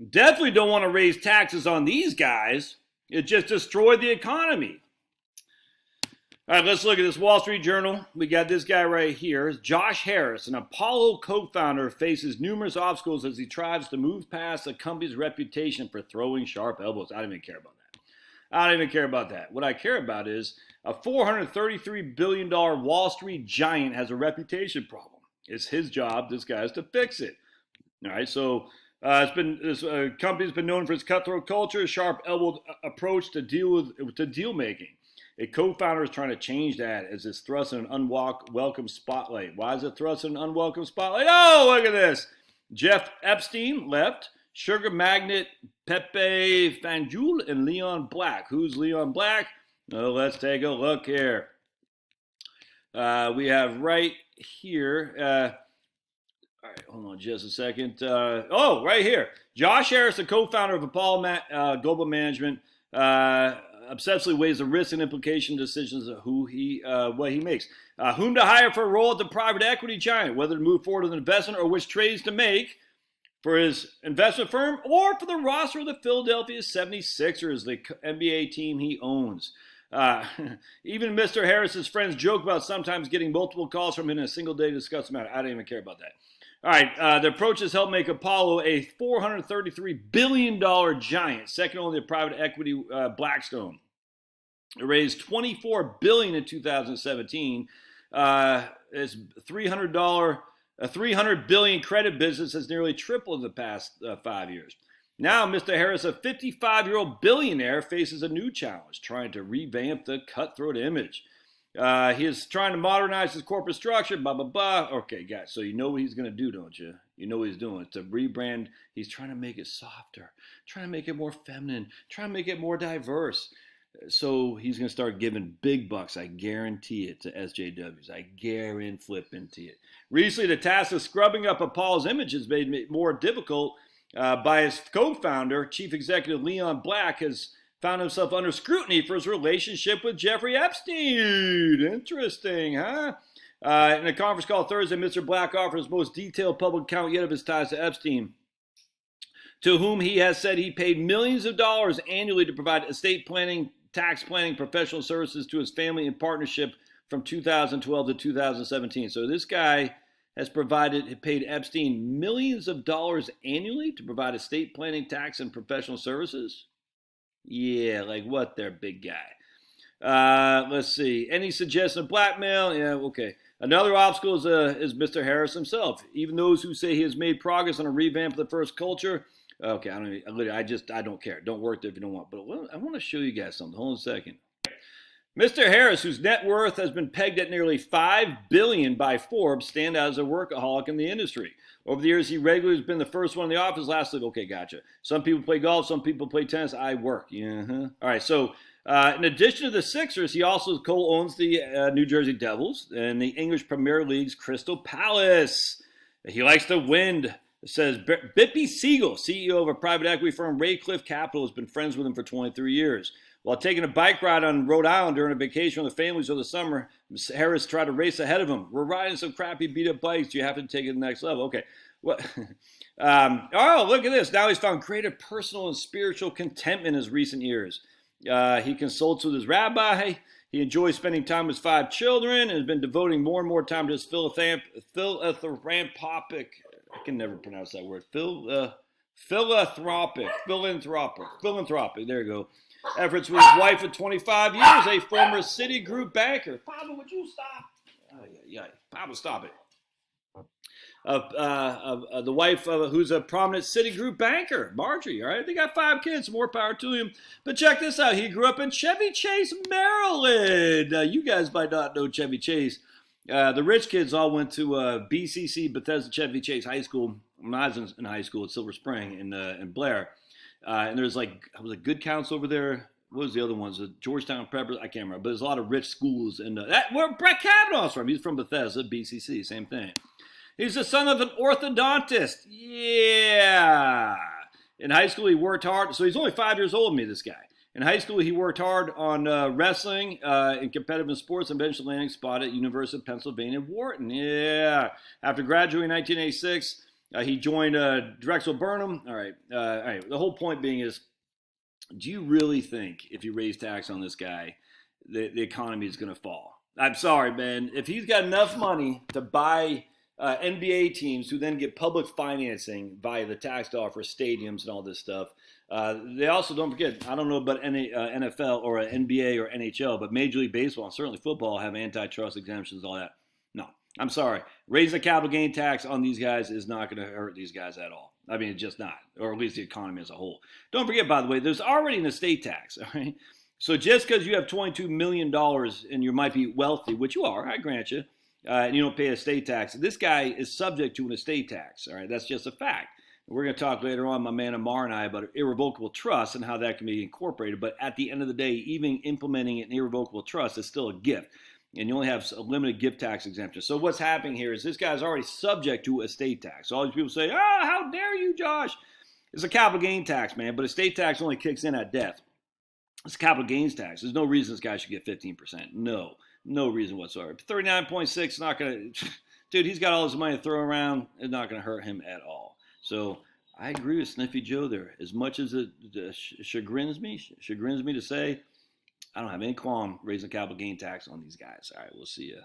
Definitely don't want to raise taxes on these guys. It just destroyed the economy. All right, let's look at this Wall Street Journal. We got this guy right here. Josh Harris, an Apollo co-founder, faces numerous obstacles as he tries to move past the company's reputation for throwing sharp elbows. I don't even care about that. I don't even care about that. What I care about is a $433 billion Wall Street giant has a reputation problem. It's his job, this guy's, to fix it. All right, so this company's been known for its cutthroat culture, sharp-elbowed approach to deal making. A co-founder is trying to change that as it's thrust in an unwelcome spotlight. Why is it thrust in an unwelcome spotlight? Oh, look at this. Jeff Epstein left. Sugar magnate Pepe Fanjul and Leon Black. Who's Leon Black? Oh, let's take a look here. We have right here. All right, hold on just a second. Right here. Josh Harris, the co-founder of Apollo Global Management, obsessively weighs the risks and implication decisions of what he makes. Whom to hire for a role at the private equity giant, whether to move forward with an investment or which trades to make for his investment firm or for the roster of the Philadelphia 76ers, the NBA team he owns. Even Mr. Harris's friends joke about sometimes getting multiple calls from him in a single day to discuss the matter. I don't even care about that. All right, the approach has helped make Apollo a $433 billion giant, second only to private equity Blackstone. It raised $24 billion in 2017. It's a $300 billion credit business has nearly tripled in the past 5 years. Now, Mr. Harris, a 55-year-old billionaire, faces a new challenge, trying to revamp the cutthroat image. He is trying to modernize his corporate structure, blah, blah, blah. Okay, guys, so you know what he's going to do, don't you? You know what he's doing. It's a rebrand. He's trying to make it softer, trying to make it more feminine, trying to make it more diverse. So he's going to start giving big bucks, I guarantee it, to SJWs. I guarantee it. Recently, the task of scrubbing up Apollo's image has made it more difficult by his co-founder, Chief Executive Leon Black, has found himself under scrutiny for his relationship with Jeffrey Epstein. Interesting, huh? In a conference call Thursday, Mr. Black offered his most detailed public account yet of his ties to Epstein, to whom he has said he paid millions of dollars annually to provide estate planning, tax planning, professional services to his family in partnership from 2012 to 2017. So this guy has paid Epstein millions of dollars annually to provide estate planning, tax, and professional services. Yeah, like what there, big guy? Let's see. Any suggestion of blackmail? Yeah, okay. Another obstacle is Mr. Harris himself. Even those who say he has made progress on a revamp of the first culture. Okay, I don't care. Don't work there if you don't want. But I want to show you guys something. Hold on a second. Mr. Harris, whose net worth has been pegged at nearly $5 billion by Forbes, stand out as a workaholic in the industry. Over the years, he regularly has been the first one in the office. Lastly, okay, gotcha. Some people play golf, some people play tennis. I work. Yeah. All right, so in addition to the Sixers, he also co-owns the New Jersey Devils and the English Premier League's Crystal Palace. He likes to win. It says Bippy Siegel, CEO of a private equity firm, Raycliffe Capital, has been friends with him for 23 years. While taking a bike ride on Rhode Island during a vacation with the families over the summer, Harris tried to race ahead of him. We're riding some crappy beat-up bikes. Do you have to take it to the next level? Okay. What? Look at this. Now he's found greater personal and spiritual contentment in his recent years. He consults with his rabbi. He enjoys spending time with his 5 children and has been devoting more and more time to his philanthropic. I can never pronounce that word. Philanthropic. There you go. Efforts with his wife of 25 years, a former Citigroup banker. Pablo, would you stop? Pablo, stop it. The wife who's a prominent Citigroup banker, Marjorie. All right, they got 5 kids. More power to him. But check this out. He grew up in Chevy Chase, Maryland. You guys might not know Chevy Chase. The rich kids all went to BCC, Bethesda Chevy Chase High School. When I was in high school at Silver Spring in Blair. And there's I was a Good Counsel over there. What was the other ones? Georgetown Preppers? I can't remember. But there's a lot of rich schools. And where Brett Kavanaugh's from. He's from Bethesda, BCC, same thing. He's the son of an orthodontist. Yeah. In high school, he worked hard. So he's only 5 years old, this guy. In high school, he worked hard on wrestling and competitive sports and eventually landing a spot at University of Pennsylvania, Wharton. Yeah. After graduating in 1986, He joined Drexel Burnham. All right. All right. The whole point being is, do you really think if you raise tax on this guy, the economy is going to fall? I'm sorry, man. If he's got enough money to buy NBA teams who then get public financing via the tax dollar for stadiums and all this stuff, they also, don't forget, I don't know about NFL or NBA or NHL, but Major League Baseball and certainly football have antitrust exemptions, all that. No, I'm sorry. Raising the capital gain tax on these guys is not going to hurt these guys at all. I mean, it's just not, or at least the economy as a whole. Don't forget, by the way, there's already an estate tax, all right? So just because you have $22 million and you might be wealthy, which you are, I grant you, and you don't pay a estate tax, this guy is subject to an estate tax, all right? That's just a fact. We're going to talk later on, my man Amar and I, about irrevocable trust and how that can be incorporated. But at the end of the day, even implementing an irrevocable trust is still a gift. And you only have a limited gift tax exemption. So what's happening here is this guy's already subject to estate tax. So all these people say, how dare you, Josh? It's a capital gain tax, man. But estate tax only kicks in at death. It's a capital gains tax. There's no reason this guy should get 15%. No reason whatsoever. 39.6, not going to, dude, he's got all this money to throw around. It's not going to hurt him at all. So I agree with Sniffy Joe there. As much as it chagrins me to say, I don't have any qualm raising capital gain tax on these guys. All right, we'll see you.